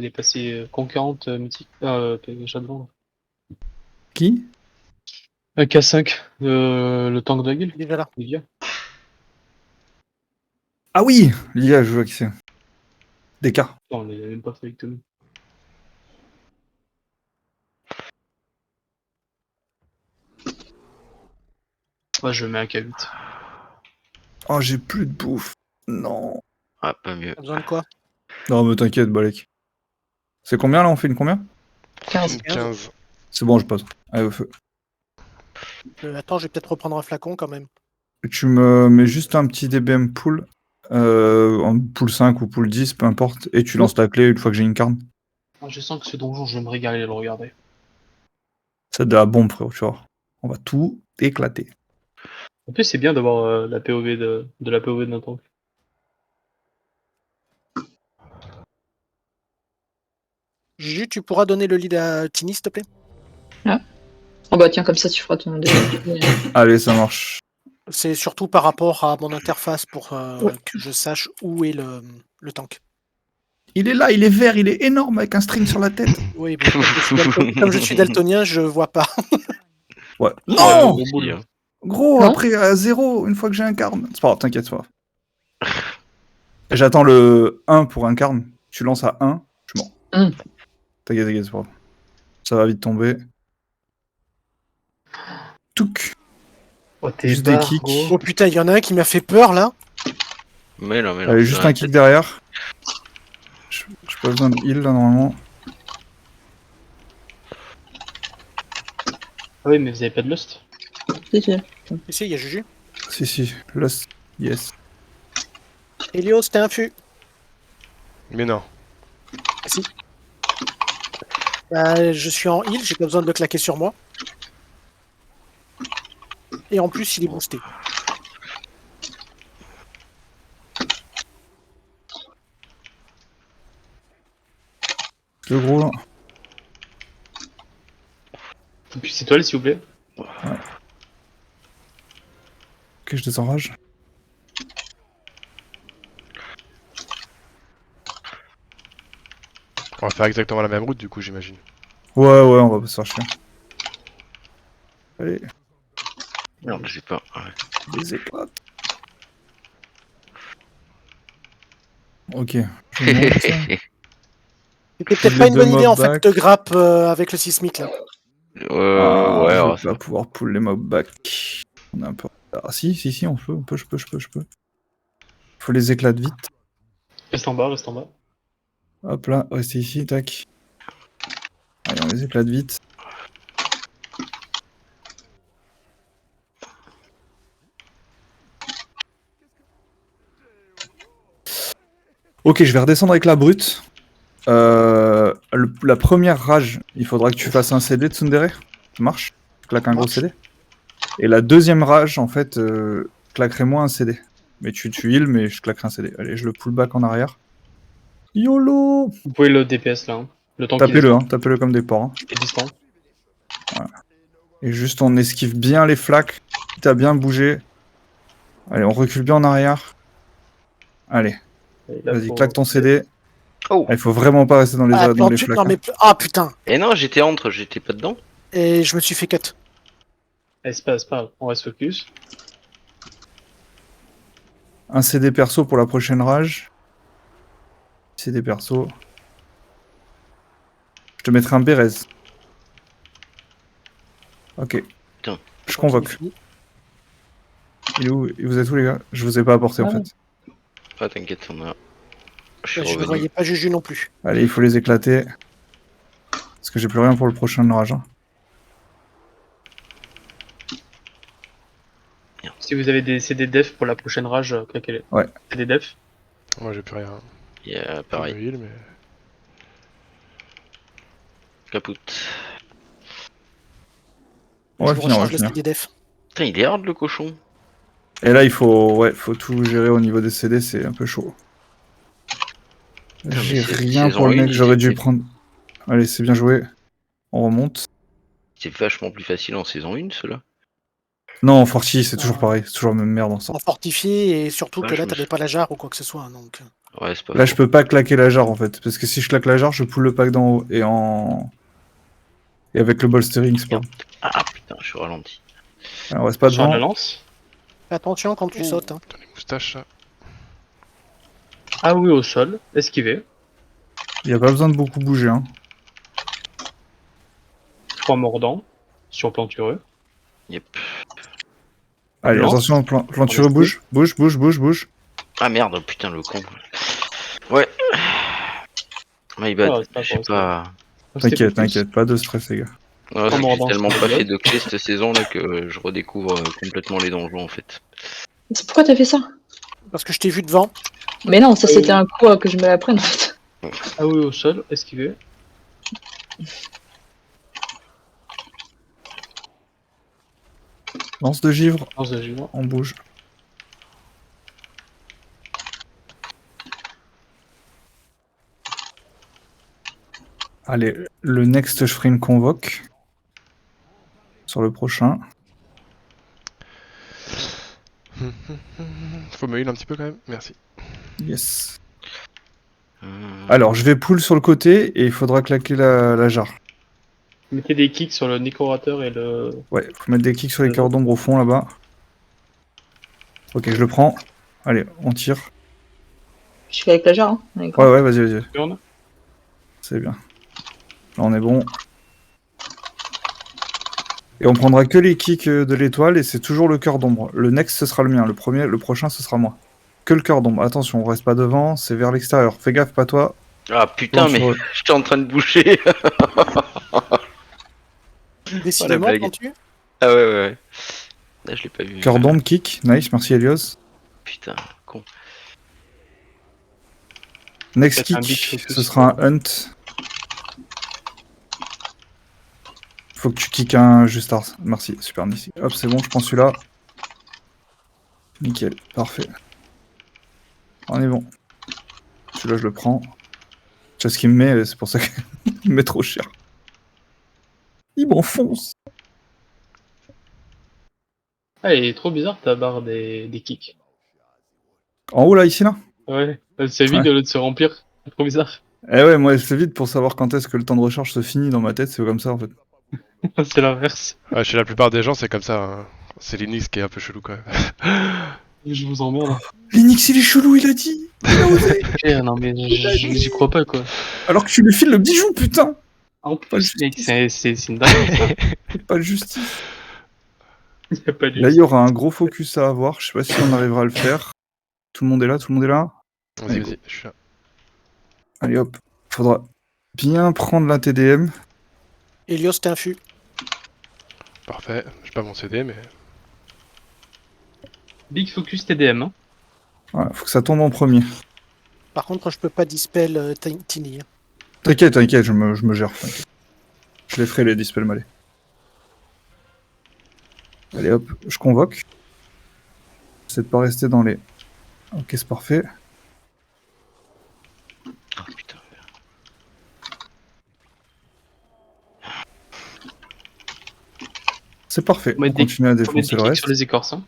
Elle est passée conquérante mythique. Shadowland. Qui? K5, le tank de la guilde. Il est déjà là. Livia. Ah oui, Lia, je vois qui c'est. Descartes. Non, on l'a même pas fait avec nous. Ouais, je mets un K8. Oh, j'ai plus de bouffe. Non. Ah, pas mieux. T'as besoin de quoi? Non, mais t'inquiète, Balek. C'est combien là? On fait une combien? 15. 15. C'est bon, je passe. Allez, au feu. Attends, je vais peut-être reprendre un flacon quand même. Tu me mets juste un petit DBM pool. En pool 5 ou pool 10, peu importe. Et tu lances la clé une fois que j'ai une carte. Ah, je sens que ce donjon, je vais me régaler à le regarder. C'est de la bombe, frérot, tu vois. On va tout éclater. En plus, c'est bien d'avoir la POV de la POV d'un tank. Juju, tu pourras donner le lead à Tini, s'il te plaît? Oh bah tiens, comme ça tu feras ton Allez, ça marche. C'est surtout par rapport à mon interface pour Ouais. que je sache où est le tank. Il est là, il est vert, il est énorme avec un string sur la tête. Oui, mais comme je suis daltonien, je vois pas. Ouais. Oh, Non le boule. Gros, Non. après à 0, une fois que j'ai un carne. C'est pas grave, t'inquiète, c'est pas grave. J'attends le 1 pour un carne. Tu lances à 1, je mens. T'inquiète, c'est pas grave. Ça va vite tomber. Touc. Oh, t'es Juste des barre, kicks. gros. Oh putain, il y en a un qui m'a fait peur là. Mais là, Allez, juste un kick derrière. J'ai pas besoin de heal là normalement. Ah oui, mais vous avez pas de lust? Ici, il y a Juju. Si, lost, yes. Helios, t'es un fût. Mais non. Ah, si. Je suis en heal, j'ai pas besoin de le claquer sur moi. Et en plus, il est boosté. Le gros là. Et puis c'est toi, s'il vous plaît. Ok, je désenrage. On va faire exactement la même route du coup, j'imagine. Ouais, on va pas se faire chier. Allez, Merde, j'ai pas. Ouais. des éclates. Ok, je monte. C'était peut-être Les pas une deux bonne idée en mobs fait de grappe avec le sismique là. Ouais, je ouais, vais pas pouvoir pull les mobs back. On est un peu... Ah si, on peut, je peux. Faut les éclater vite. Reste en bas, reste en bas. Hop là, restez ici, tac. Allez, on les éclate vite. Ok, je vais redescendre avec la brute. La première rage, il faudra que tu fasses un CD de Tsundere. Ça marche? Claque un gros CD. Et la deuxième rage, en fait, claquerai-moi un CD. Mais tu heal, mais je claquerai un CD. Allez, je le pull back en arrière. YOLO! Vous pouvez le DPS là. Hein. Le temps qu'il Tapez-le, descend. hein, tapez-le comme des porcs. Hein. Et distant. Voilà. Et juste on esquive bien les flaques. T'as bien bougé. Allez, on recule bien en arrière. Allez, vas-y, claque ton CD. Oh. Il faut vraiment pas rester dans les flaques. Non, hein. mais... Ah putain. Et non, j'étais pas dedans. Et je me suis fait cut. Allez, c'est pas grave. On reste focus. Un CD perso pour la prochaine rage. CD perso. Je te mettrai un Bérez. Ok. Putain. Je convoque. Il est où? Vous êtes où les gars? Je vous ai pas apporté en fait. Ah, t'inquiète, on a. Je suis Je ne revenu. voyais pas Juju non plus. Allez, il faut les éclater. Parce que j'ai plus rien pour le prochain rage. Hein. Si vous avez des CD def pour la prochaine rage, claquez-les. Ouais. CD def. Moi j'ai plus rien. Yeah, pareil. Je me heal, mais... Caput. On va Je finir, recharge le CDDF. Putain, il est hard le cochon. Et là, il faut tout gérer au niveau des CD, c'est un peu chaud. mais J'ai c'est- rien saison pour le une, mec, il j'aurais dû était- prendre... Allez, c'est bien joué. On remonte. C'est vachement plus facile en saison 1, ceux-là. Non, Forti, c'est toujours pareil, c'est toujours la même merde ensemble. En fortifié et surtout Ouais, que je là me t'avais suis- pas la jarre ou quoi que ce soit. Donc... Ouais, c'est pas Là, faux. je peux pas claquer la jarre en fait. Parce que si je claque la jarre, je pull le pack d'en haut. Et avec le bolstering, c'est pas bon. Ah putain, je suis ralenti. Alors, on reste pas Sur la devant. lance. Fais attention quand tu sautes. Hein. Putain, les moustaches, ça. Ah oui, au sol. Esquiver. Il y a pas besoin de beaucoup bouger. Hein. 3 mordants. Sur plantureux. Yep. Allez, Lance. attention, plantureux On bouge. Bouge. Ah merde, putain, le con. Ouais. My bad. Ah, c'est pas J'ai grave, pas. T'inquiète, pas de stress, les gars. Ouais, Trois j'ai mordants, tellement c'est pas bien. fait de clés cette saison là que je redécouvre complètement les donjons en fait. C'est pourquoi t'as fait ça? Parce que je t'ai vu devant. Mais non, ça c'était un coup que je me l'apprenne en fait. Ah oui, au sol. Esquiver. Lance de givre, Lance de givre. on bouge. Allez, le next, je ferai une convoque. Sur le prochain. Faut me heal un petit peu quand même. Merci. Yes. Alors, je vais pull sur le côté et il faudra claquer la jarre. Mettez des kicks sur le nécorateur et le. Ouais, faut mettre des kicks sur les cœurs d'ombre au fond là-bas. Ok, je le prends. Allez, on tire. Je fais avec la jarre. Hein. Ouais, vas-y. Turn. C'est bien. Là, on est bon. Et on prendra que les kicks de l'étoile et c'est toujours le cœur d'ombre. Le next, ce sera le mien. Le prochain, ce sera moi. Que le cœur d'ombre. Attention, on reste pas devant, c'est vers l'extérieur. Fais gaffe, pas toi. Ah putain, mais Plantureux. j'étais en train de boucher. Décidément, blague. quand tu. Ah ouais. Là, je l'ai pas vu. Cœur d'ombre, kick. Nice, merci Elios. Putain, con. Next Peut-être un big kick, focus. ce sera un hunt. Faut que tu kicks un Justars. Merci, super nice. Hop, c'est bon, je prends celui-là. Nickel, parfait. On est bon. Celui-là, je le prends. Tu vois ce qu'il me met, c'est pour ça qu'il me met trop cher. Il m'enfonce. Ah, il est trop bizarre ta barre des kicks. En haut, là, ici, là. Ouais. C'est vide au lieu de se remplir. C'est trop bizarre. Eh ouais, moi, c'est vite pour savoir quand est-ce que le temps de recharge se finit dans ma tête, c'est comme ça, en fait. C'est l'inverse. Ouais, chez la plupart des gens, c'est comme ça. Hein. C'est Linux qui est un peu chelou quand même. Je vous emmerde. Linux, il est chelou, il a dit. Il a osé. Non mais j'y crois pas quoi. Alors que tu lui files le bijou, putain. En plus, mec, c'est une dingue. Pas de justice. Il y a pas de. Là, il y aura un gros focus à avoir. Je sais pas si on arrivera à le faire. Tout le monde est là, Vas-y, je suis là. Allez, hop. Faudra bien prendre la TDM. Helios t'infus. Parfait. J'ai pas mon CD, mais. Big focus TDM. Hein. Ouais, faut que ça tombe en premier. Par contre, je peux pas dispel Tiny. Hein. T'inquiète, je me gère. T'inquiète. Je les ferai les dispels malais. Allez, hop, je convoque. J'essaie de pas rester dans les... Ok, c'est parfait. Ah putain. C'est parfait. Faut mettre On des- continue à Faut mettre défoncer des le kicks reste. sur les écorces. Hein.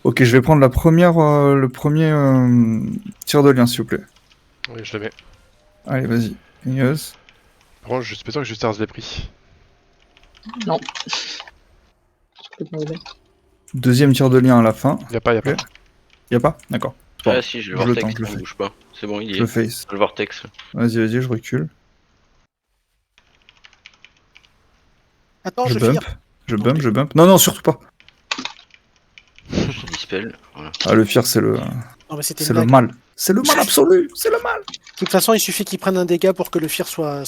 Ok, je vais prendre le premier tir de lien, s'il vous plaît. Oui, je le mets. Allez, vas-y. Yes. Par contre, je suis pas sûr que Justars l'ait pris. Non. Je peux te demander. Deuxième tir de lien à la fin. Y'a pas. Ok. Y'a pas? D'accord. Bon, Ah si, j'ai le je le vortex, tente, je le on fais. bouge pas. C'est bon, il y je est. le face. Le vortex. Vas-y, je recule. Attends, Je je bump. vire. Je bump. Non, surtout pas. Je dispel. Voilà. Ah, le fear, c'est le Non, mais c'était c'est une le blague. mal. C'est le mal absolu. C'est le mal. De toute façon, il suffit qu'il prenne un dégât pour que le fear soit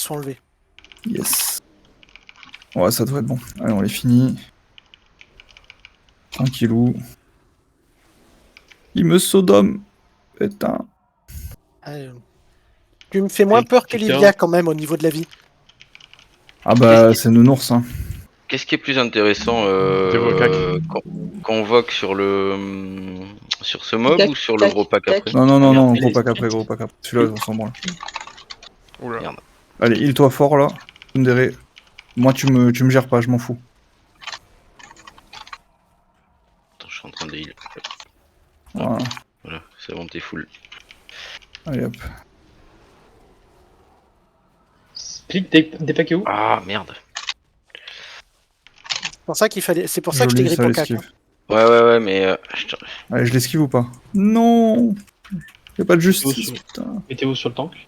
enlevé. Yes. Ouais, ça devrait être bon. Allez, on les finit. Tranquillou. Il me sodome. Putain. Euh, Tu me fais moins Et peur que putain. Livia quand même au niveau de la vie. Ah bah, c'est nounours, hein. Qu'est-ce qui est plus intéressant convoque sur ce mob Tac, ou sur le tac, gros pack tac. après? Non, Merde. gros pack après. Celui-là, on s'en branle. Oula. Merde. Allez, heal-toi fort, là. Tsundere. Moi, tu me gères pas, je m'en fous. Attends, je suis en train de heal. Voilà. Voilà, c'est bon, t'es full. Allez hop. Split des paquets où? Ah merde. C'est pour ça qu'il fallait. C'est pour ça que je t'ai Joli, grillé ça pour cac. l'esquive. Ouais, mais Allez, je l'esquive ou pas? Non! Y'a pas de Mettez-vous justice, sur- putain. Mettez-vous sur le tank.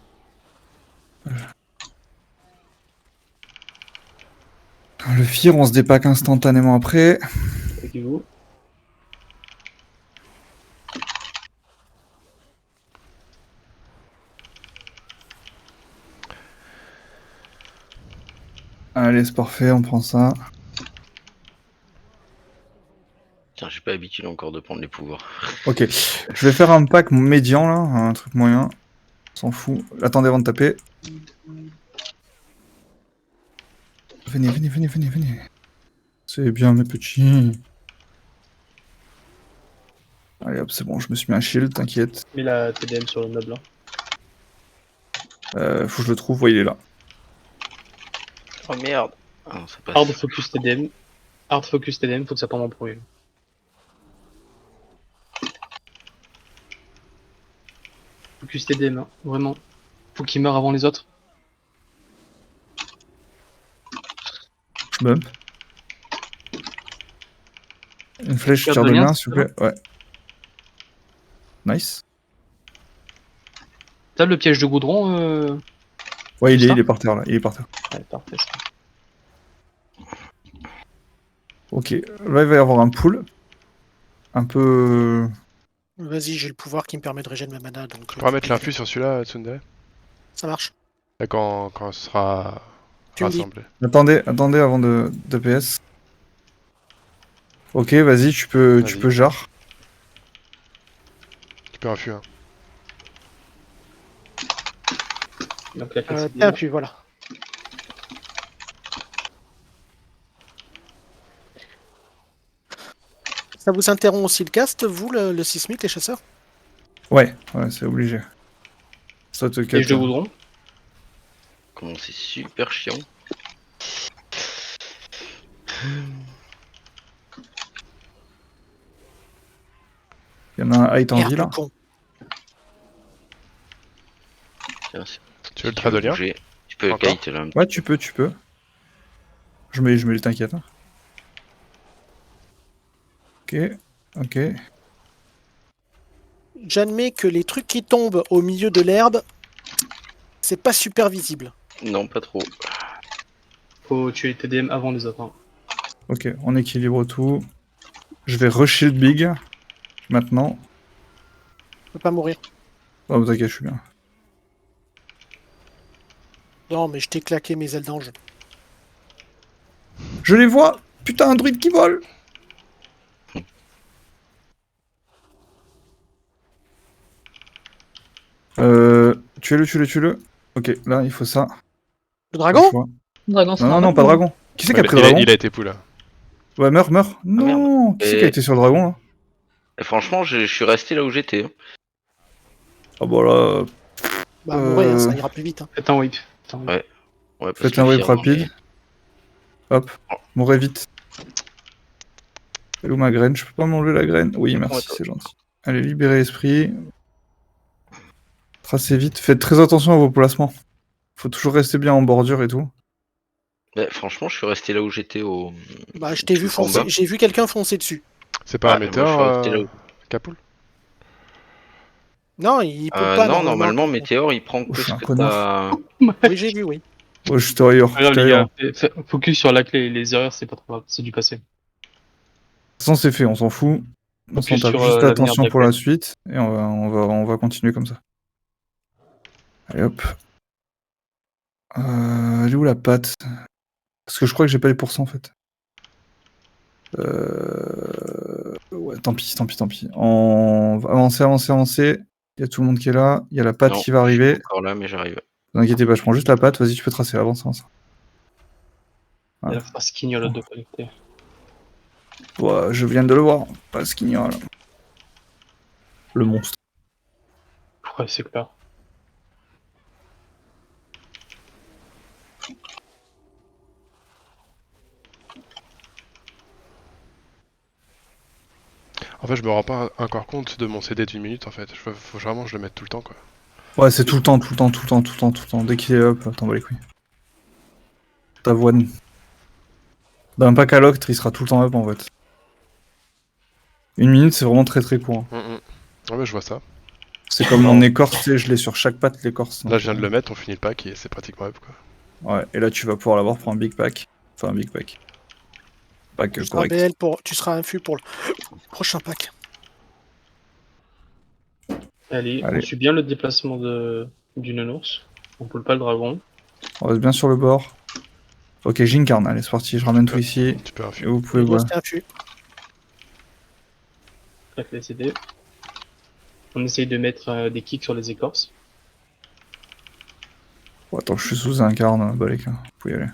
Le Fear, on se dépack instantanément après. Mettez-vous. Allez, c'est parfait, on prend ça. tiens, j'ai pas l'habitude encore de prendre les pouvoirs. Ok, je vais faire un pack médian là, un truc moyen. On s'en fout. Attendez avant de taper. Venez, venez, venez, venez, venez. C'est bien mes petits. Allez hop, c'est bon, je me suis mis un shield, t'inquiète. Mets la TDM sur le noble. Faut que je le trouve, ouais, il est là. Oh merde. Ah non, ça passe. Hard focus TDM. Hard focus TDM, faut que ça tombe en premier. Focus TDM, hein. Vraiment. Faut qu'il meure avant les autres. Je bump. Une flèche, Garde tire de de lien, lien, c'est s'il vous plaît. Ouais. Nice. T'as le piège de goudron Ouais, Juste il est par terre là, il est par terre. Ouais, parfait. Ok, là il va y avoir un pool. Un peu. Vas-y, j'ai le pouvoir qui me permet de régénérer ma mana. Donc, Tu pourras mettre l'influx sur celui-là, Tsundere? Ça marche. Là, quand ce sera Tu me dis. rassemblé. Attendez avant de PS. Ok, vas-y, tu peux Vas-y. jar. Tu peux influx, hein. Donc la classe T'as appuyé, voilà. Ça vous interrompt aussi le cast, vous, le sismique, les chasseurs? Ouais, c'est obligé. Ça te piège cut. de goudron. Comment c'est super chiant. Il y en a un height en Merde, vie le là. con. Tiens, Tu veux le trait de lien? bouger. Tu peux Encore kite là. Ouais, tu peux. Je mets les t'inquiète. Hein. Ok. J'admets que les trucs qui tombent au milieu de l'herbe, c'est pas super visible. Non, pas trop. Faut tuer les TDM avant les autres. Hein. Ok, on équilibre tout. Je vais re-shield big. Maintenant. Je peux pas mourir. Oh, t'inquiète, je suis bien. Non, mais je t'ai claqué mes ailes d'ange. Je les vois. Putain, un druide qui vole. Tue-le. Ok, là, il faut ça. Le Pas le dragon? choix. Dragon, c'est Non, normal. pas dragon. Qui c'est qui a pris le dragon? Il a été pool, là. Ouais, meurs. Non, qui c'est qui a Et- été sur le dragon là? Et franchement, je suis resté là où j'étais. Hein. Ah bah là, Bah, mourir, hein, ça ira plus vite. Hein. Faites un whip. Ouais, parce faites que un le whip Fear, non, rapide. Hop, mourrez vite. Elle est où ma graine? Je peux pas m'enlever la graine? Oui, merci, toi. c'est gentil. Allez, libérez l'esprit. Tracez vite. Faites très attention à vos placements. Faut toujours rester bien en bordure et tout. mais franchement, je suis resté là où j'étais au. Bah, je t'ai vu au foncer. combat. j'ai vu quelqu'un foncer dessus. C'est pas un Ouais, moi, météore, je suis resté là où- Capoul? Non, il peut pas. non, normalement, pour- Météor, il prend Oh, que je suis ce un que connard. t'as. Oui, j'ai vu, oui. Oh, je suis ailleurs. Alors les gars, focus sur la clé. Les erreurs, c'est pas trop grave. C'est du passé. De toute façon, c'est fait, on s'en fout. On s'en Focus tape sur juste l'avenir attention de la pour la clé. suite. Et on va continuer comme ça. Allez hop. Elle est où la patte? Parce que je crois que j'ai pas les pourcents en fait. Ouais, tant pis. On va avancer. Il y a tout le monde qui est là. Il y a la patte Non, qui va je suis arriver. encore là, mais j'arrive. Ne vous inquiétez pas, je prends juste la patte. Vas-y, tu peux tracer. Avance. Il y a la phrase quignole de connecter. Ouais, je viens de le voir. Pas ce qu'il y a là. Le monstre. Ouais, c'est clair. En fait, je me rends pas encore compte de mon CD d'une minute en fait. Faut vraiment que je le mette tout le temps quoi. Ouais, c'est tout le temps, tout le temps, tout le temps, tout le temps, tout le temps. Dès qu'il est up, t'en bats les couilles. Ta voix. D'un pack à l'octre, il sera tout le temps up en fait. Une minute, c'est vraiment très très court. Hein. Ouais, je vois ça. C'est comme mon écorce, tu sais, je l'ai sur chaque patte l'écorce. Là, je viens de le mettre, on finit le pack et c'est pratiquement up quoi. Ouais, et là tu vas pouvoir l'avoir pour un big pack. Enfin, un big pack. Pack Tu seras correct. BL tu seras infu pour le prochain pack. Allez, Allez. on suit bien le déplacement du nounours. On pull pas le dragon. On reste bien sur le bord. Ok, j'incarne, allez, c'est parti, je ramène tout ici. Tu peux Et infuser. vous pouvez Le voir. boss est infu. Claque les CD. On essaye de mettre des kicks sur les écorces. Bon, attends, je suis sous incarne, balèque, vous pouvez y aller.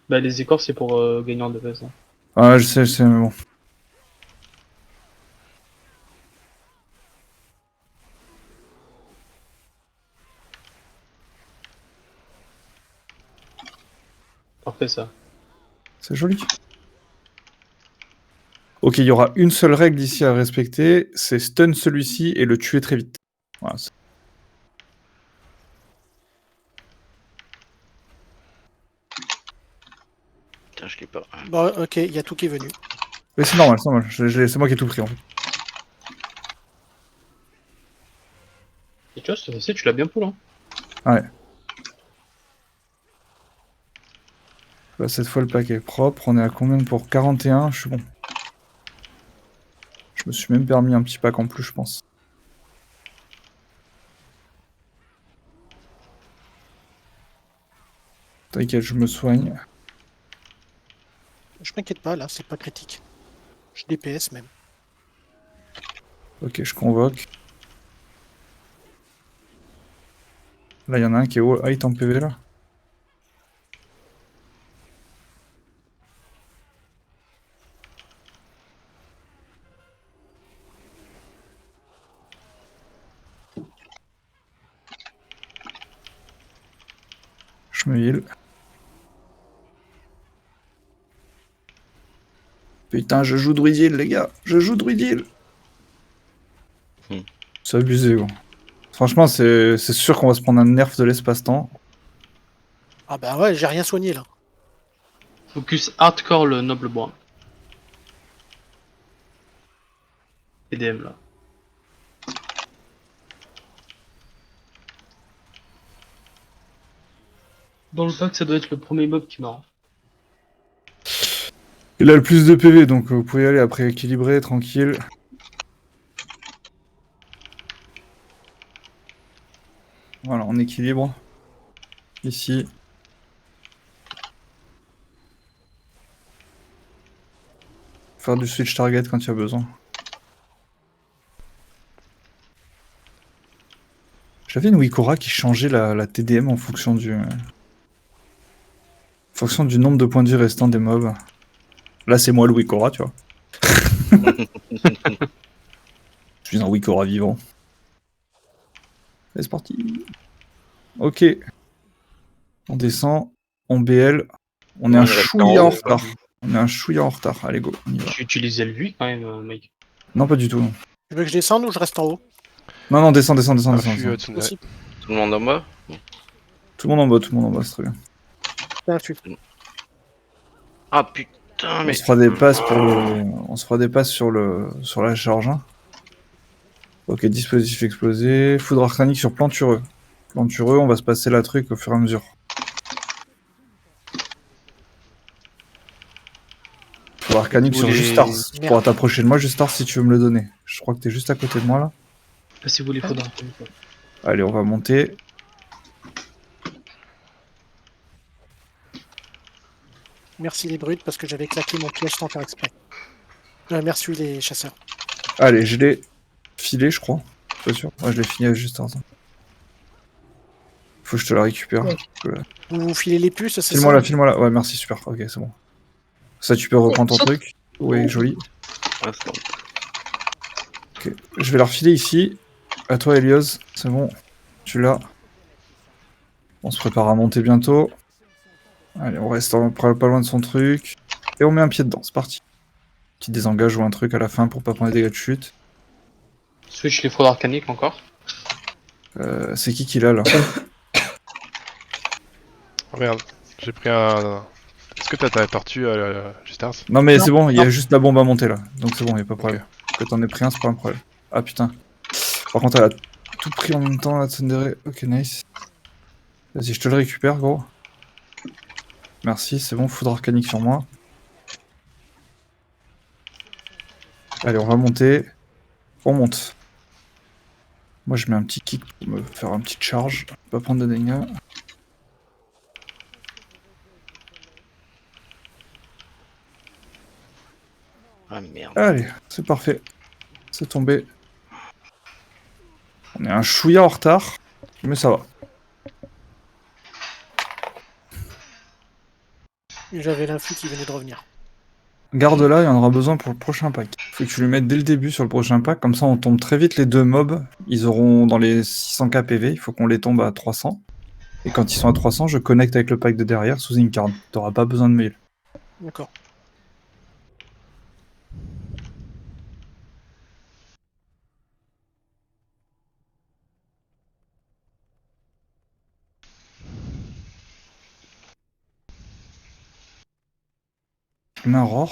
Bah, les écorces, c'est pour gagner en DPS. Hein. Ah, je sais, mais bon. Parfait, ça. C'est joli. Ok, il y aura une seule règle ici à respecter, c'est stun celui-ci et le tuer très vite. Voilà, Putain, je l'ai pas. Bon, ok, il y a tout qui est venu. mais c'est normal, c'est normal. C'est moi qui ai tout pris en fait. Et tu vois, ce facile, tu l'as bien pull. Hein. Ouais. Là, cette fois, le pack est propre. On est à combien pour 41? Je suis bon. Je me suis même permis un petit pack en plus, je pense. T'inquiète, je me soigne. Je m'inquiète pas, là, c'est pas critique. Je DPS même. Ok, je convoque. Là, il y en a un qui est haut. Ah, il est en PV là. Je me heal. Putain, je joue Druidil, les gars. Je joue Druidil. C'est abusé, gros. Franchement, c'est sûr qu'on va se prendre un nerf de l'espace-temps. Ah bah ouais, j'ai rien soigné là. Focus hardcore le noble bois. EDM là. Dans le pack, ça doit être le premier mob qui meurt. Il a le plus de PV, donc vous pouvez y aller après équilibré, tranquille. Voilà, on équilibre. Ici. Faire du switch target quand il y a besoin. J'avais une Wikora qui changeait la TDM en fonction du nombre de points de vie restants des mobs. Là, c'est moi le Wikora, tu vois. Je suis un Wikora vivant. Allez, c'est parti. Ok. On descend. On BL. On est un Ouais, reste chouïa en en haut. retard. On est un chouïa en retard. Allez, go. On y va. Tu utilises lui quand même, mec. Non, pas du tout. Non, Tu veux que je descende ou je reste en haut? non, descends. Infu, Tsundere. Possible. Tout le monde en bas. Tout le monde en bas, c'est très bien. C'est infu. Ah putain, mais. On se fera des passes pour le... On se fera des passes sur la charge. Hein. Ok, dispositif explosé. Foudre arcanique sur plantureux. Plantureux, on va se passer la truc au fur et à mesure. Foudre arcanique Vous sur voulez- Justars. Tu Merde. pourras t'approcher de moi, Justars, si tu veux me le donner. Je crois que t'es juste à côté de moi là. Passez-vous les faudra. Allez, on va monter. Merci les brutes parce que j'avais claqué mon piège sans faire exprès. Merci les chasseurs. Allez, je l'ai filé, je crois. Pas sûr. Ouais, je l'ai fini à Justars. Faut que je te la récupère. Ouais. Vous filez les puces, c'est File-moi ça? là, file-moi là. Ouais, merci, super. Ok, c'est bon. Ça, tu peux reprendre ton saute. truc. Oui, joli. Ah, c'est bon. Ok, je vais la refiler ici. À toi, Elios. C'est bon. Tu l'as. On se prépare à monter bientôt. Allez, on reste pas loin de son truc. Et on met un pied dedans. C'est parti. Petit désengage ou un truc à la fin pour pas prendre des dégâts de chute. Switch les foudres arcaniques encore. C'est qui l'a là? Oh, merde, j'ai pris un. Est-ce que t'as ta tortue, Justars? Non mais Non, c'est bon, il y a non. juste la bombe à monter là. Donc c'est bon, y a pas de problème. Ok. Que t'en aies pris un, c'est pas un problème. Ah putain. Par contre, elle a tout pris en même temps la Tsundere. Ok, nice. Vas-y, je te le récupère, gros. Merci, c'est bon, foudre arcanique sur moi. Allez, on va monter. On monte. Moi, je mets un petit kick pour me faire un petit charge. Pas prendre de dégâts. Ah merde. Allez, c'est parfait. C'est tombé. On est un chouïa en retard, mais ça va. J'avais l'influx qui venait de revenir. Garde-la, il y en aura besoin pour le prochain pack. Faut que tu le mettes dès le début sur le prochain pack, comme ça on tombe très vite les deux mobs. Ils auront dans les 600k PV, il faut qu'on les tombe à 300. Et quand ils sont à 300, je connecte avec le pack de derrière sous une carte. T'auras pas besoin de mail. D'accord. Je mets un roar.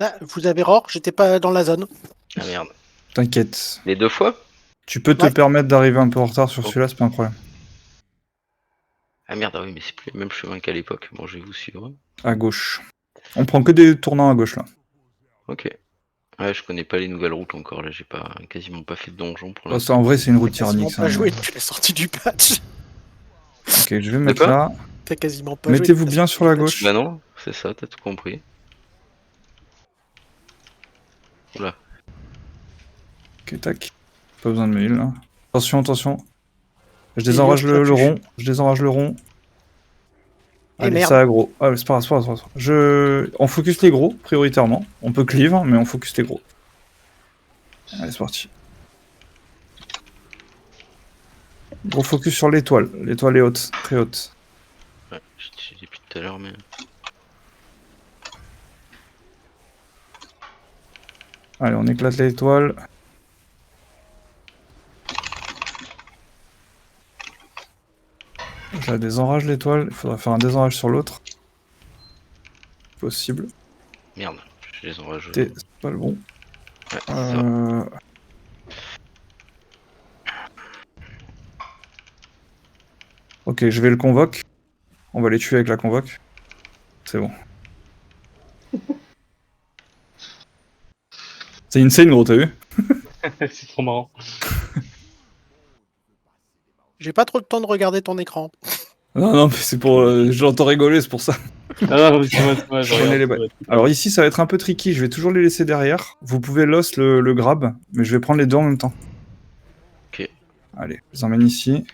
Ah, vous avez Roar, j'étais pas dans la zone. Ah merde. T'inquiète. Les deux fois? Tu peux te Ouais. permettre d'arriver un peu en retard sur celui-là, c'est pas un problème. Ah merde, ah oui, mais c'est plus le même chemin qu'à l'époque. Bon, je vais vous suivre. À gauche. On prend que des tournants à gauche là. Ok. Ouais, je connais pas les nouvelles routes encore, là, j'ai pas quasiment pas fait de donjon pour Oh, l'instant. ça, en vrai, c'est une route T'as quasiment tyrannique. pas ça. joué depuis la sortie du patch. Ok, je vais mettre quoi là. T'as quasiment pas joué. Mettez-vous depuis bien la sur la sortie du gauche. Bah non, c'est ça, t'as tout compris. Oula. Ok, tac. Pas besoin de mail là. Attention, attention. Je Et désenrage Yosh, le là-dessus. rond. Je désenrage le rond. Et Allez, merde. ça aggro. Ah, c'est pas grave, c'est pas grave, c'est pas grave. On focus les gros, prioritairement. On peut cleave, mais on focus les gros. Allez, c'est parti. Gros focus sur l'étoile. L'étoile est haute, très haute. Ouais, je dis depuis tout à l'heure, mais. Allez, on éclate l'étoile. Je la désenrage l'étoile. Il faudra faire un désenrage sur l'autre. Possible. Merde, je les enrage. C'est pas le bon. Ouais, c'est ça. Ok, je vais le convoque. On va les tuer avec la convoque. C'est bon. C'est insane, gros, t'as vu? C'est trop marrant. J'ai pas trop le temps de regarder ton écran. Non, non, mais c'est pour... J'entends rigoler, c'est pour ça. Ah non, c'est vrai, je Je connais regarde, les bails. Alors ici, ça va être un peu tricky. Je vais toujours les laisser derrière. Vous pouvez loss le grab, mais je vais prendre les deux en même temps. Ok. Allez, je les emmène ici.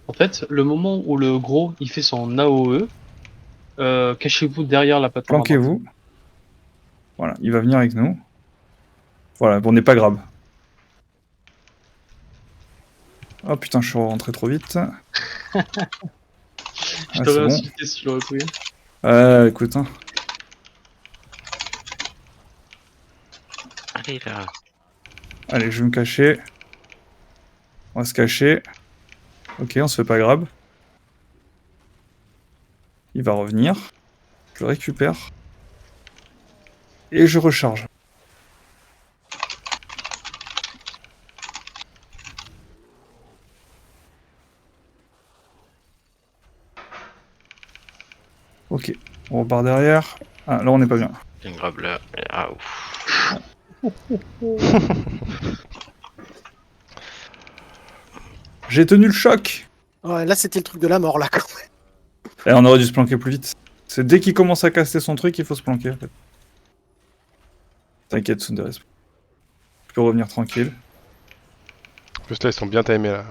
En fait, le moment où le gros il fait son AOE, cachez-vous derrière la plateforme. Planquez-vous. Voilà, il va venir avec nous. Voilà, on n'est pas grab. Oh putain, je suis rentré trop vite. Je Ah, t'aurais c'est bon. insulté si je l'aurais pris. Écoute, hein. Allez là. Allez, je vais me cacher. On va se cacher. Ok, on se fait pas grab. Il va revenir. Je le récupère. Et je recharge. Ok, on repart derrière. Ah, là on n'est pas bien. Bien grave là. Ah ouf. J'ai tenu le choc. Ouais, là, c'était le truc de la mort, là, quand même. Et on aurait dû se planquer plus vite. C'est dès qu'il commence à caster son truc, il faut se planquer en fait. T'inquiète, Tsundere. Tu peux revenir tranquille. En plus là, ils sont bien timés là.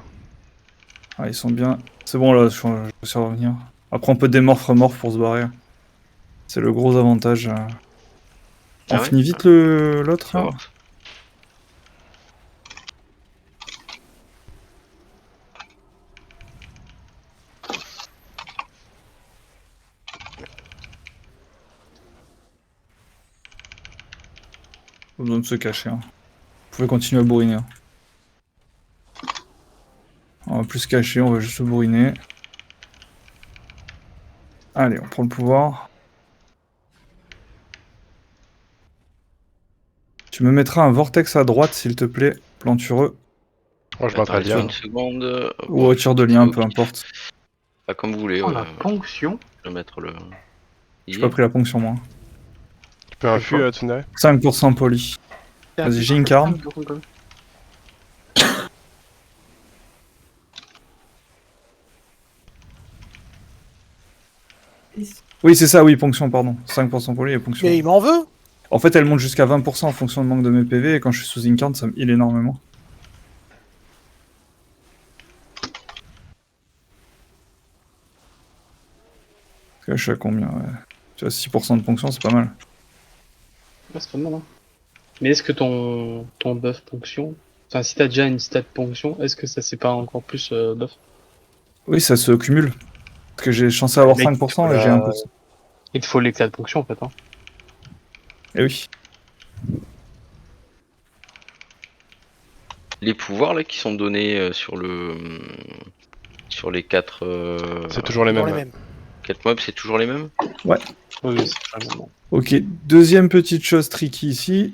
Ah, ils sont bien. C'est bon là, je suis revenir. Après, on peut démorph remorph pour se barrer. C'est le gros avantage. On Ah ouais finit vite l'autre Ça là. va. Pas besoin de se cacher. Hein. Vous pouvez continuer à bourriner. Hein. On va plus se cacher, on va juste se bourriner. Allez, on prend le pouvoir. Tu me mettras un vortex à droite, s'il te plaît, plantureux. Moi, je mettrais Attends, bien. une seconde. Ou au tir de lien, peu importe. Pas comme vous voulez. Oh, la ponction. Je vais mettre le. J'ai pas pris la ponction, moi. Tu peux infu, Tsundere? 5% poli. Vas-y, j'ai une carne. Oui, c'est ça, oui, ponction, pardon. 5% poli et ponction. Mais il m'en veut. En fait, elle monte jusqu'à 20% en fonction du manque de mes PV, et quand je suis sous incarn, ça me heal énormément. Parce que là, je suis à combien? Ouais. Tu as 6% de ponction, c'est pas mal. Ouais, c'est pas mal, hein. Mais est-ce que ton buff ponction, enfin si t'as déjà une stat ponction, est-ce que ça c'est pas encore plus buff? Oui, ça se cumule. Parce que j'ai chancé à avoir Mec, 5% et la- j'ai 1%. Il te faut l'éclat de ponction en fait. Hein. Et oui. Les pouvoirs là qui sont donnés sur le. Sur les 4. C'est toujours les Toujours mêmes. les Ouais. mêmes. 4 mobs, c'est toujours les mêmes? Oui, oui, c'est vraiment. Ok, deuxième petite chose tricky ici.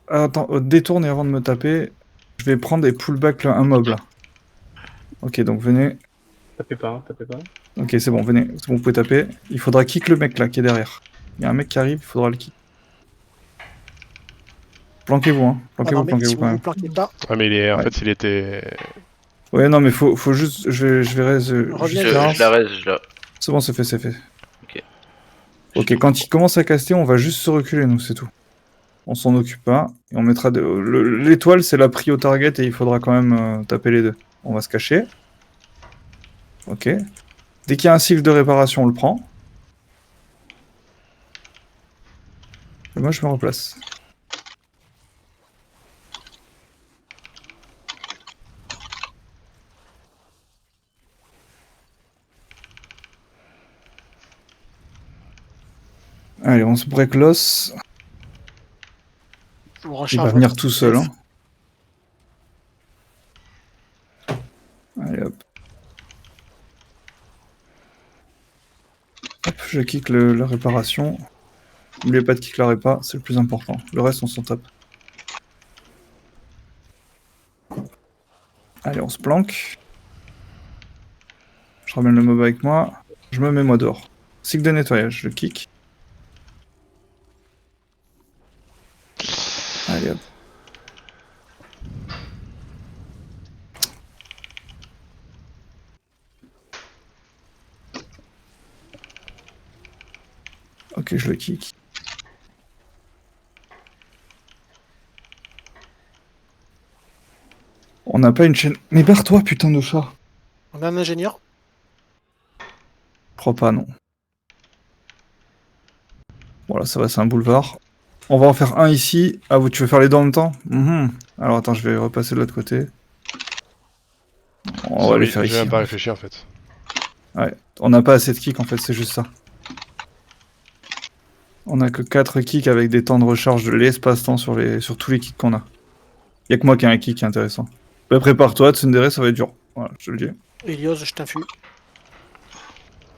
Attends, détourne et avant de me taper, je vais prendre et pullback un mob là. Ok, donc venez. Tapez pas, hein, tapez pas. Ok, c'est bon, venez. C'est bon, vous pouvez taper. Il faudra kick le mec là qui est derrière. Il y a un mec qui arrive, il faudra le kick. Planquez-vous, hein. Ah Planquez-vous, non, mais planquez-vous si quand vous même. vous planquez pas, Ah, mais il est... en Ouais. fait, il était... Ouais, non, mais faut juste. Je vais raise. Reviens, juste là. Je la reste, je la. C'est bon, c'est fait, c'est fait. Ok. Ok, quand il commence à caster, on va juste se reculer, nous, c'est tout. On s'en occupe pas. Et on mettra. L'étoile, c'est la prio target et il faudra quand même taper les deux. On va se cacher. Ok. Dès qu'il y a un cycle de réparation, on le prend. Et moi, je me replace. Allez, on se break l'os. je vous Il recharge. va venir votre tout seul. vitesse. Hein. Allez, hop. Hop, je kick la réparation. N'oubliez pas de kick la répa, c'est le plus important. Le reste, on s'en tape. Allez, on se planque. Je ramène le mob avec moi. Je me mets moi dehors. Cycle de nettoyage, je kick. Allez, hop. Ok, je le kick. On n'a pas une chaîne. Mais barre-toi, putain de chat. On a un ingénieur. Je crois pas, non. Voilà, ça va, c'est un boulevard. On va en faire un ici. Ah, vous, tu veux faire les deux en même temps? Alors attends, je vais repasser de l'autre côté. On va les faire J'ai ici. même pas réfléchi, en fait. Ouais, on n'a pas assez de kicks en fait, c'est juste ça. On a que 4 kicks avec des temps de recharge de l'espace-temps sur tous les kicks qu'on a. Y'a que moi qui ai un kick qui est intéressant. Bah, prépare-toi, Tsundere, ça va être dur. Voilà, je te le dis. Elios, je t'infuse.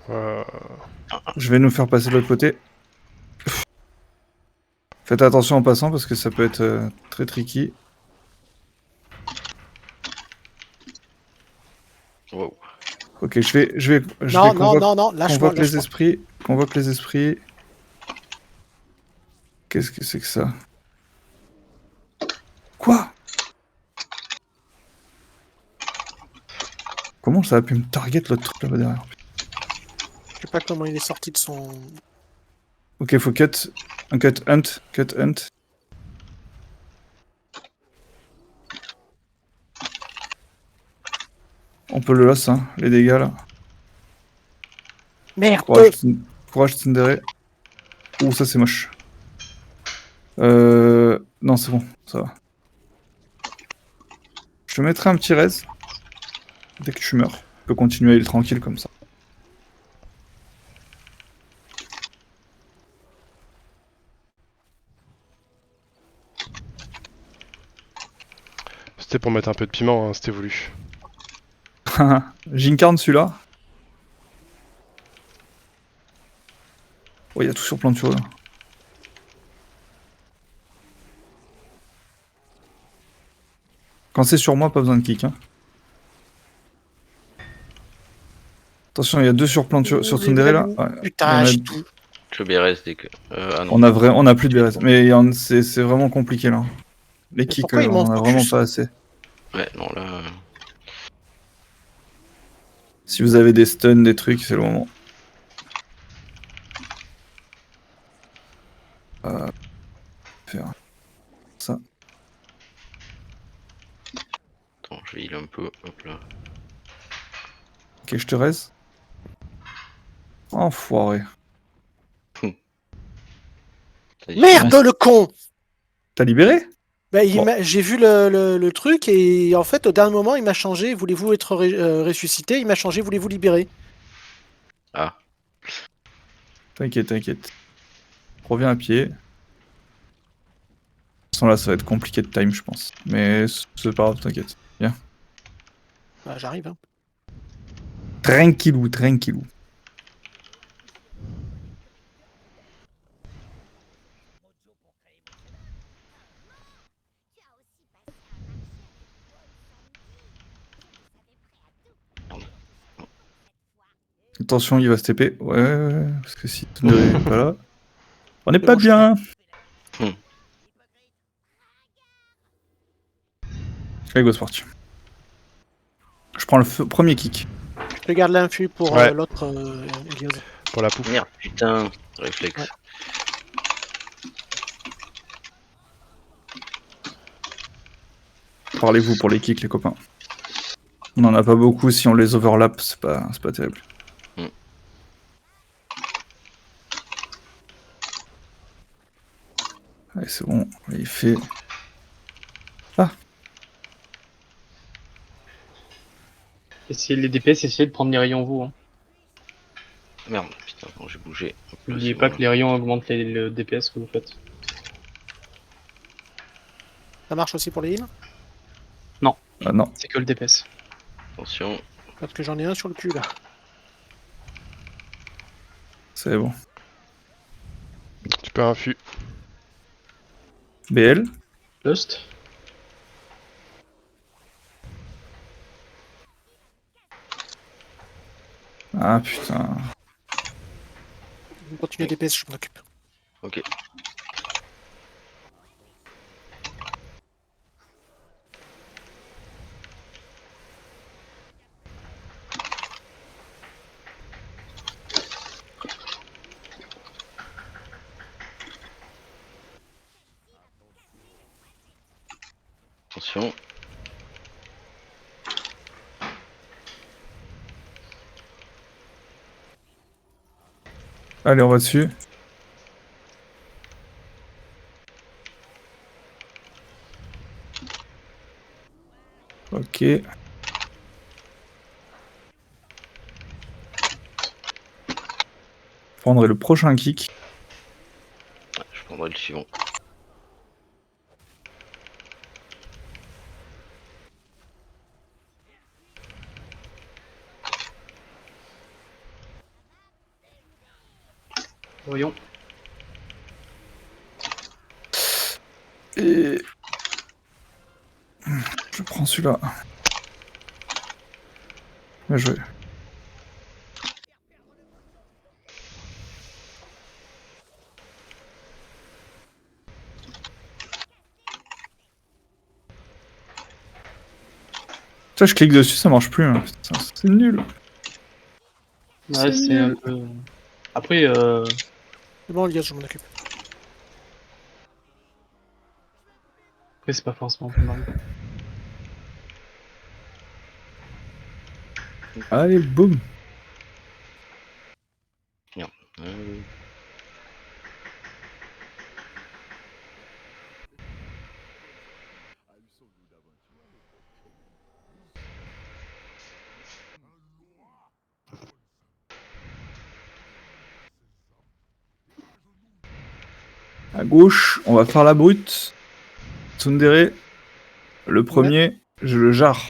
Je vais nous faire passer de l'autre côté. Faites attention en passant parce que ça peut être très tricky. Wow. Ok, je vais Non, non, lâche-moi, convoque les lâche-moi. esprits. Convoque les esprits. Qu'est-ce que c'est que ça? Quoi? Comment ça a pu me target l'autre truc là-bas derrière? Je sais pas comment il est sorti de son... Ok, faut cut. Un cut hunt. Cut hunt. On peut le loss, hein, les dégâts là. Merde. Courage Tsundere. Ouh, ça c'est moche. Non, c'est bon, ça va. Je te mettrai un petit raise. Dès que tu meurs. Tu peux continuer à aller tranquille comme ça. pour mettre un peu de piment, hein, c'était voulu. J'incarne celui-là. Oh, il y a tout sur planture là. Quand c'est sur moi, pas besoin de kick. Hein. Attention, il y a 2 sur planture sur Tsundere là. Ouais. Il y en Putain, a- j'ai tout. Je Bérez dès que. Ah non. on a plus de BRS. Mais c'est vraiment compliqué là. Les kicks, pourquoi il on monte a focus vraiment pas assez. Ouais, non, là. Si vous avez des stuns, des trucs, c'est le moment. Faire ça. Attends, je vais heal un peu. Hop là. Ok, je te reste. Enfoiré. Merde, le con. T'as libéré? Bah, Bon. j'ai vu le truc et en fait, au dernier moment, il m'a changé. Voulez-vous être ressuscité? Il m'a changé. Voulez-vous libérer? Ah. T'inquiète, t'inquiète. Reviens à pied. De toute façon, là, ça va être compliqué de time, je pense. Mais c'est pas grave, t'inquiète. Viens. Bah, j'arrive. Hein. Tranquillou, tranquillou. Attention, il va se TP. Ouais, parce que si Tsundere est pas là, on n'est pas bon, bien. Hmm. Allez, go, c'est parti. Je prends le premier kick. Je te garde l'infus pour Ouais. l'autre Elios. Pour la pouffe. Merde, putain. Réflexe. Ouais. Parlez-vous pour les kicks, les copains. On en a pas beaucoup, si on les overlap, c'est pas terrible. Mm. Allez, c'est bon, il fait... Ah, Essayez les DPS, essayez de prendre les rayons vous. Hein. Merde, putain, bon, j'ai bougé. Hop là, N'oubliez c'est pas bon, que les rayons augmentent le DPS que vous faites. Ça marche aussi pour les heals? ah non, C'est que le DPS. Attention. Parce que j'en ai un sur le cul là. c'est bon. Tu peux infus. BL, Lust. ah putain. On continue DPS, je m'en occupe. Ok. Attention. Allez, on va dessus. Ok. Je prendrai le prochain kick. Ouais, je prendrai le suivant. Voyons. Et... Je prends celui-là. Bien joué. Ça, je clique dessus, ça marche plus. Hein. Putain, c'est nul. Ouais, c'est un peu... Après, C'est bon, Elios, je m'en occupe. c'est pas forcément plus mal. Allez, boum. Euh, À gauche, on va faire la brute. Tsundere, le premier. Je le jarre.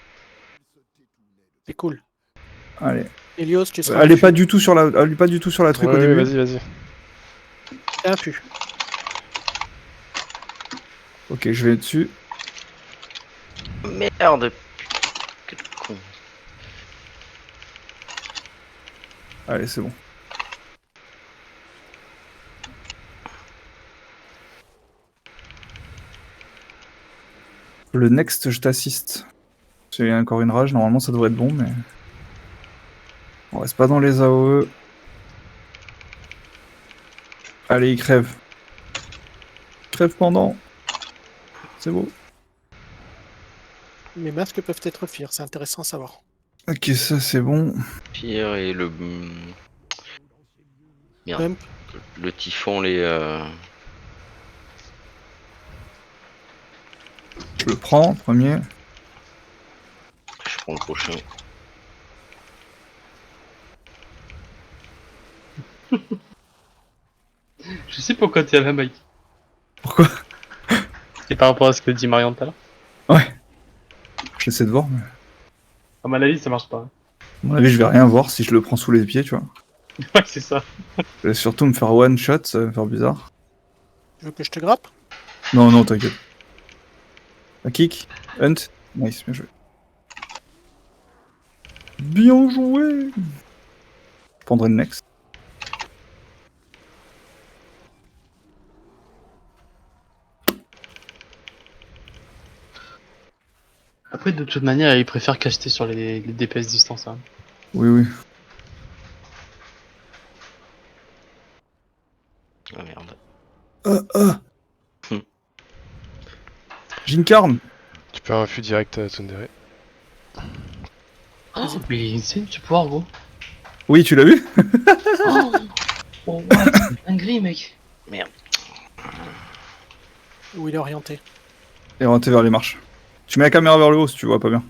C'est cool. Allez. Helios, tu seras Allez un pas du tout sur la, allez pas du tout sur la truc Ouais, au début. vas-y, vas-y. un pu. Ok, je vais dessus. Merde. Quel con. Allez, c'est bon. Le next, je t'assiste. Il y a encore une rage, normalement ça devrait être bon, mais... On reste pas dans les AOE. Allez, il crève. Crève pendant. C'est beau. Mes masques peuvent être fiers, c'est intéressant à savoir. Ok, ça c'est bon. Pierre et le... Merde. Pump. Le typhon, les... Je le prends, premier. Je prends le prochain. Je sais pourquoi t'es à la Mike. Pourquoi? Et par rapport à ce que dit Marion tout à l'heure. Ouais. J'essaie de voir, mais... À mon avis, ça marche pas. À mon avis, je vais rien voir si je le prends sous les pieds, tu vois. Ouais, c'est ça. Je vais surtout me faire one shot, ça va me faire bizarre. Tu veux que je te grappe? Non, non, t'inquiète. Un kick, hunt, nice, bien joué. Bien joué. Je prendrai le next. Après, de toute manière, ils préfèrent cacheter sur les DPS distance. Hein. Oui, oui. Ah merde. Jinkarn. Tu peux infus direct Tsundere. Oh, mais il est insane ce pouvoir, gros. Oui, tu l'as vu? Oh, what? Un gris, mec. Merde. Où il est orienté? Et orienté vers les marches. Tu mets la caméra vers le haut si tu vois pas bien.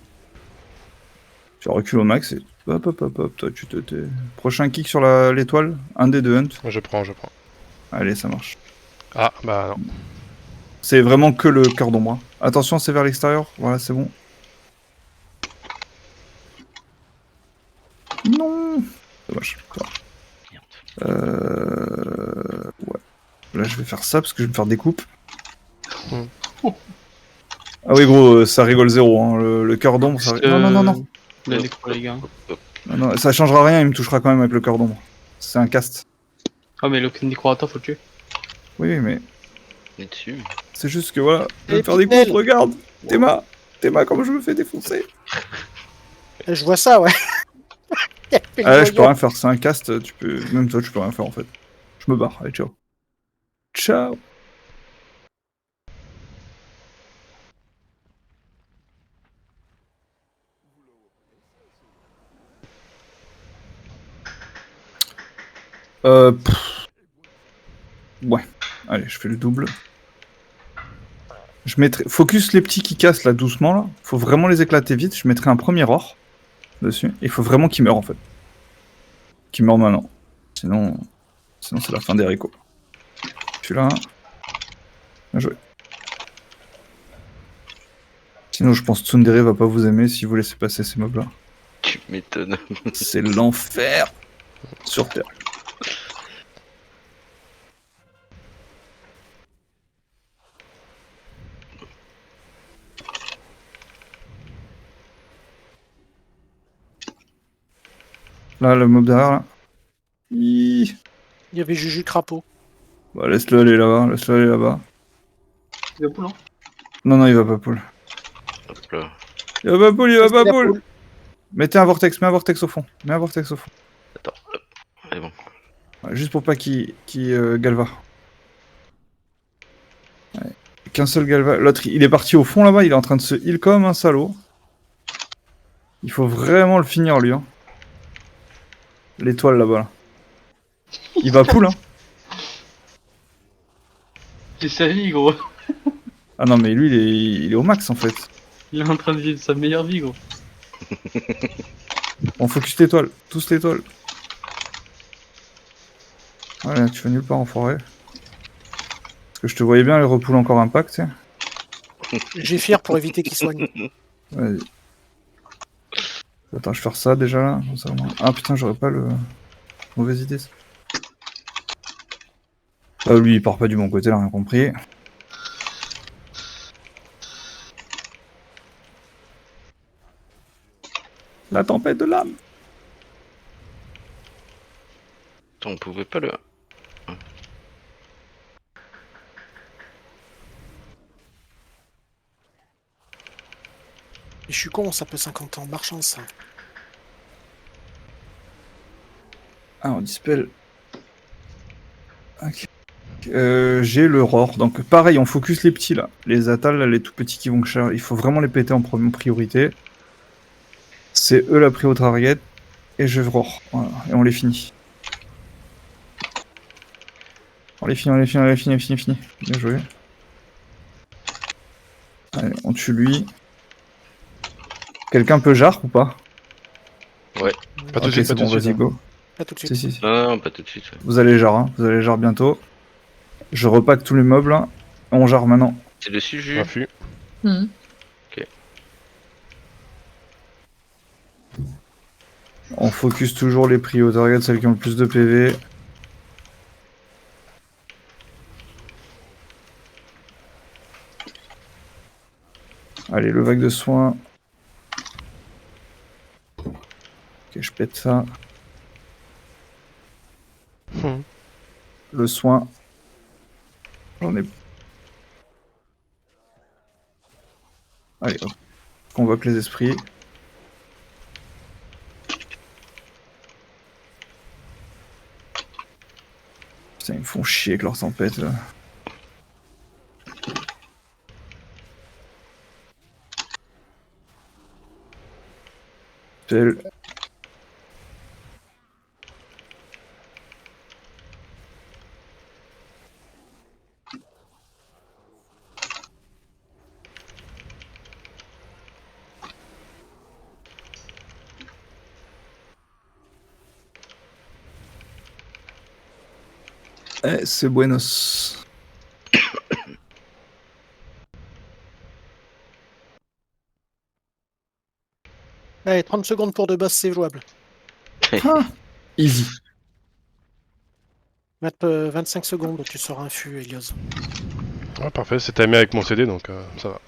Tu recules au max et... Hop, hop, hop, hop, toi tu te tais. Prochain kick sur l'étoile, un dé de hunt. Je prends, je prends. Allez, ça marche. Ah, bah non. C'est vraiment que le cœur d'ombre. Hein. Attention, c'est vers l'extérieur. Voilà, c'est bon. Non. Dommage. Ouais. Là, je vais faire ça parce que je vais me faire des coupes. Ah oui, gros, ça rigole zéro. Hein. Le cœur d'ombre, ça... Non, non, non, non. Le nécro, les gars. Non, non. Ça changera rien, il me touchera quand même avec le cœur d'ombre. C'est un cast. Oh, mais le nécroator, faut le tuer. Oui, mais On est dessus. c'est juste que voilà, je vais Et me faire des Pinel. coupes, regarde. Théma, comme je me fais défoncer. Je vois ça, ouais. Il fait le Ah là, je peux voyant. rien faire, c'est un cast, tu peux... Même toi, tu peux rien faire en fait. Je me barre, allez, ciao. Ciao. Ouais. Allez, je fais le double. Je mettrai... Focus les petits qui cassent là, doucement là. Faut vraiment les éclater vite. Je mettrai un premier or dessus. Il faut vraiment qu'il meure en fait. Qu'il meure maintenant. Sinon c'est la fin des haricots. Celui-là. Bien joué. Sinon, je pense que Tsundere va pas vous aimer si vous laissez passer ces mobs là. Tu m'étonnes. C'est l'enfer sur Terre. Là, le mob derrière là. Hi. Il y avait Juju Crapaud. Bah, laisse-le aller là-bas, laisse-le aller là-bas. Il va poule, hein. Non, il va pas poule. Hop là. Il va pas poule, il va pas La poule. poule. Mettez un vortex, mets un vortex au fond. Mets un vortex au fond. Attends. Hop. C'est bon. Ouais, juste pour pas qu'il galva. Ouais. Qu'un seul galva. L'autre, il est parti au fond là-bas, il est en train de se heal comme un salaud. Il faut vraiment le finir lui. Hein. L'étoile là-bas. Là. Il va poule, hein. C'est sa vie, gros. Ah non, mais lui, il est au max en fait. Il est en train de vivre sa meilleure vie, gros. On focus l'étoile, tous l'étoile. Ouais, tu vas nulle part en forêt. Parce que je te voyais bien les repoules encore impact, tu sais. J'ai fier pour éviter qu'il soigne. Vas-y. Attends, je vais faire ça déjà là. Comme ça, au moins. Ah putain, j'aurais pas le. Mauvaise idée ça. Ah, lui, il part pas du bon côté, il a rien compris. La tempête de l'âme. Attends, on pouvait pas le. Et je suis con, ça peut 50 ans, marchand ça. Ah, on dispel. Ok. J'ai le roar. Donc pareil, on focus les petits là. Les Atal, là, les tout petits qui vont cher. Il faut vraiment les péter en priorité. C'est eux la prio target. Et je roar. Voilà. Et on les finit. On les finit, on les finit, on les finit, fini, fini. Bien joué. Allez, on tue lui. Quelqu'un peut jar ou pas? Pas tout de Ok, suite, c'est pas tout bon, de suite. vas-y, hein. go. Pas tout de Si, suite. si, si. Non, non, pas tout de suite. Ouais. Vous allez jar, hein. Vous allez jar bientôt. Je repack tous les mobs là. On jar maintenant. C'est dessus, Jus. Refus. Mhm. On focus toujours les prios target, celles qui ont le plus de PV. Allez, le vague de soins. Ok, je pète ça. Le soin. J'en ai. Allez, hop. Convoque les esprits. Putain, ils me font chier avec leur tempête là. Tel. Eh, c'est buenos. Allez, 30 secondes pour de boss, c'est jouable. Ah, easy. 25 secondes, tu sors un fût, Elios. Ouais, parfait, c'est timé avec mon CD donc ça va.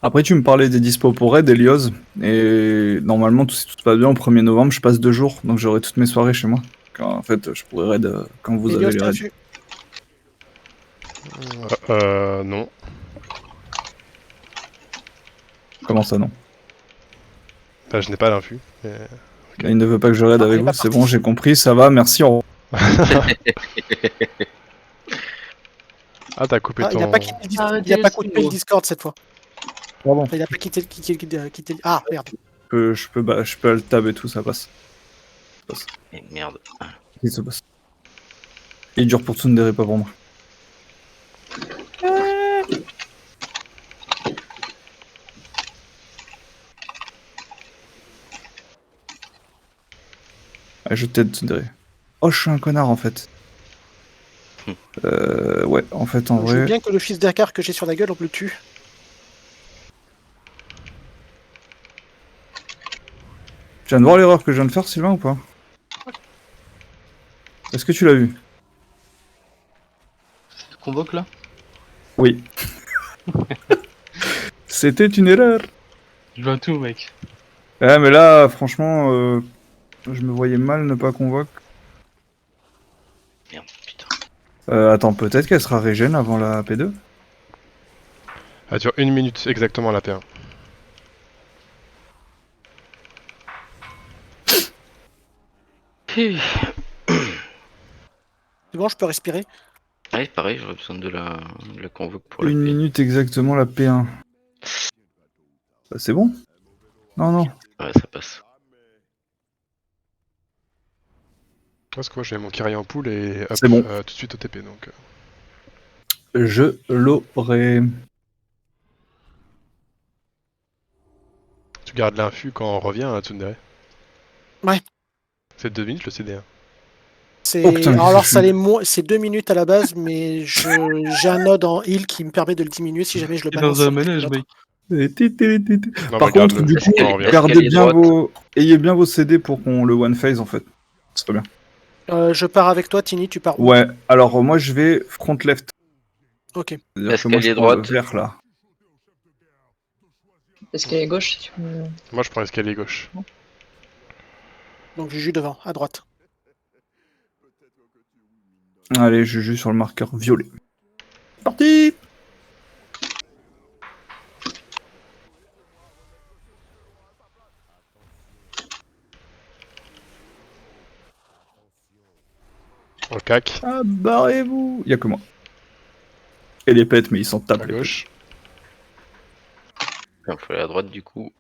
Après, tu me parlais des dispos pour Raid, Elios. Et normalement, si tout se passe bien, au 1er novembre, je passe 2 jours. Donc j'aurai toutes mes soirées chez moi. En fait, je pourrais Raid quand vous Elios, avez les t'as un raids. fût. Non. Comment ça, non? Bah, je n'ai pas l'infus. Mais... Là, il ne veut pas que je raid Ah, avec il est vous. pas C'est parti. bon, j'ai compris. Ça va, merci. Au revoir. Ah, t'as coupé Ah, ton... il a pas quitté le Discord. Arrêtez Il a pas le coupé stream, le Discord cette fois. Pardon. Il a pas quitté le. Ah, merde. Je peux alt tab et tout, ça passe. Eh, merde. Il se passe. Il dure pour Tsundere, pas pour moi. Ah, je t'aide, Tsundere. Oh, je suis un connard en fait. Ouais, en fait, en Je veux vrai. bien que le fils d'Akar que j'ai sur la gueule, on le tue. Tu viens de voir l'erreur que je viens de faire, Sylvain, ou pas? Est-ce que tu l'as vu? Je te convoque là? Oui. C'était une erreur. Je vois tout, mec. Ouais, mais là, franchement, je me voyais mal ne pas convoque. Merde, putain. Attends, peut-être qu'elle sera régène avant la P2? Elle dure 1 minute exactement la P1. C'est bon, je peux respirer. Ouais, pareil, j'aurais besoin de la convoque pour la Une paix. minute exactement la P1. Bah, c'est bon? Non, non. Ouais, ça passe. Parce que moi j'ai mon Kyrie en pool et hop, C'est bon. tout de suite au TP donc. Je l'aurai. Tu gardes l'infus quand on revient à Tsundere. Ouais. C'est 2 minutes le CD1. C'est... Oh, putain, Alors je ça suis- c'est 2 minutes à la base, mais j'ai un node en heal qui me permet de le diminuer si jamais je le T'es balance dans un sur quelqu'un manège, d'autre. mec. Non, Par bah, garde contre, le du coup, quand on revient. gardez bien droite. vos... Ayez bien vos CD pour qu'on le one phase en fait. C'est très bien. Je pars avec toi, Tini, tu pars où? Ouais, alors moi je vais front left. Ok. C'est-à-dire que moi je Escalier prends le droite. vert là. Escalier gauche, si tu veux. Moi, je prends l'escalier gauche. Donc Juju devant, à droite. Allez, je joue sur le marqueur violet. Parti. Au cac, Ah, barrez-vous. Y'a que moi. Et les pètes, mais ils s'en tapent. à les gauche. Il faut aller à droite du coup.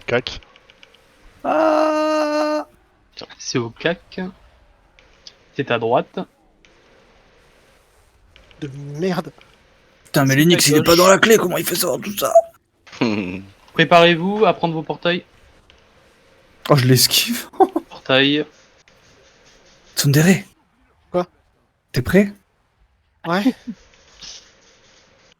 Cac. pètes. Ah. C'est au cac. C'est à droite. De merde. Putain, mais C'est l'Enix à il est gauche. pas dans la clé, comment il fait savoir tout ça? Préparez-vous à prendre vos portails. Oh, je l'esquive. Portail. Tsundere. Quoi? T'es prêt? Ouais.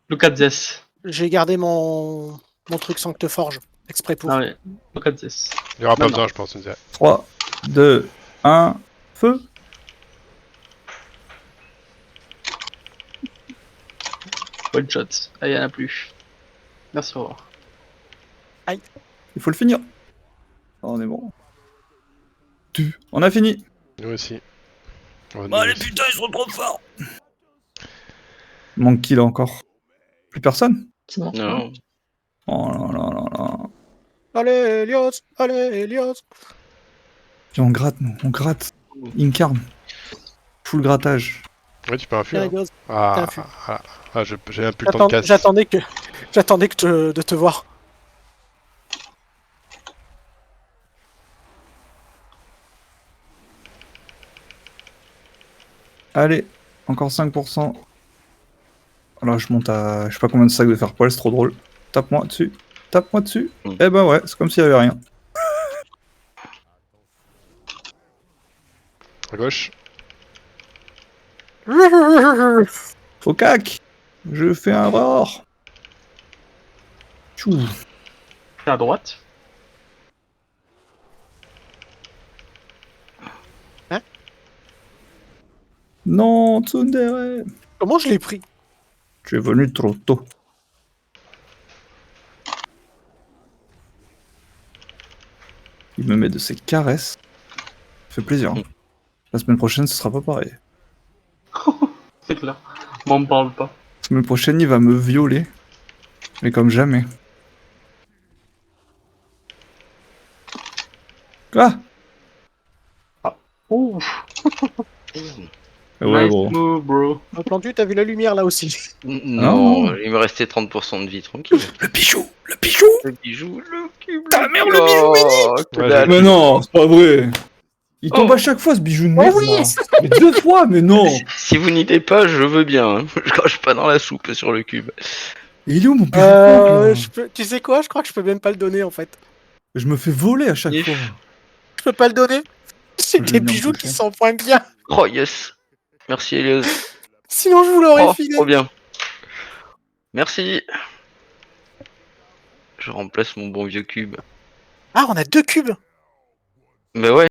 Lukadzes. J'ai gardé mon truc Sancteforge, exprès pour. Ah ouais. Lukadzes. Il y aura pas Non, besoin, non. je pense, Tsundere. 3, 2, 1, feu. One shot. Ah, y'en a plus. Merci, au revoir. Il faut le finir. Oh, on est bon. On a fini. Nous aussi. Oh, nous Allez, aussi. putain, ils sont trop forts. Manque qui là encore? Plus personne? C'est bon. Non. Oh là là là là. Allez, Elios! Allez, Elios! Viens, on gratte, nous. On gratte. Incarne. Full grattage. Ouais, tu peux infuser. Tiens, Hein. Elios. Ah, Infus. j'ai même plus le temps de casse. J'attendais de te voir. Allez, encore 5%. Alors je monte à... Je sais pas combien de sacs de faire poil, c'est trop drôle. Tape-moi dessus. Tape-moi dessus. Eh ben ouais, c'est comme s'il y avait rien. À gauche. Au cac. Je fais un roar. Tchou. C'est à droite. Non, Tsundere. Comment je l'ai pris? Tu es venu trop tôt. Il me met de ses caresses. Ça fait plaisir. Hein. La semaine prochaine, ce sera pas pareil. C'est clair. M'en parle pas. La semaine prochaine, il va me violer. Mais comme jamais. Ah. Ouh. Ouais, Nice gros. move, bro. Entendu, t'as vu la lumière là aussi. Non, il me restait 30% de vie, tranquille. Le bijou. Le bijou. Le bijou, le cube. Ta mère, le bijou, que Ouais, dalle. Mais non, c'est pas vrai. Il tombe Oh. à chaque fois, ce bijou de Oh merde. oui. là. Mais 2 fois, mais non. Si vous n'idez pas, je veux bien. Hein. Je crache pas dans la soupe sur le cube. Et il est où mon bijou là Tu sais quoi? Je crois que je peux même pas le donner en fait. Je me fais voler à chaque If. fois. Je peux pas le donner. C'est Je des vais bien bijoux me qui toucher. s'en pointent bien. Oh yes. Merci Elios. Sinon je vous l'aurais Oh, filé. trop bien. Merci. Je remplace mon bon vieux cube. Ah, on a 2 cubes. Bah ouais.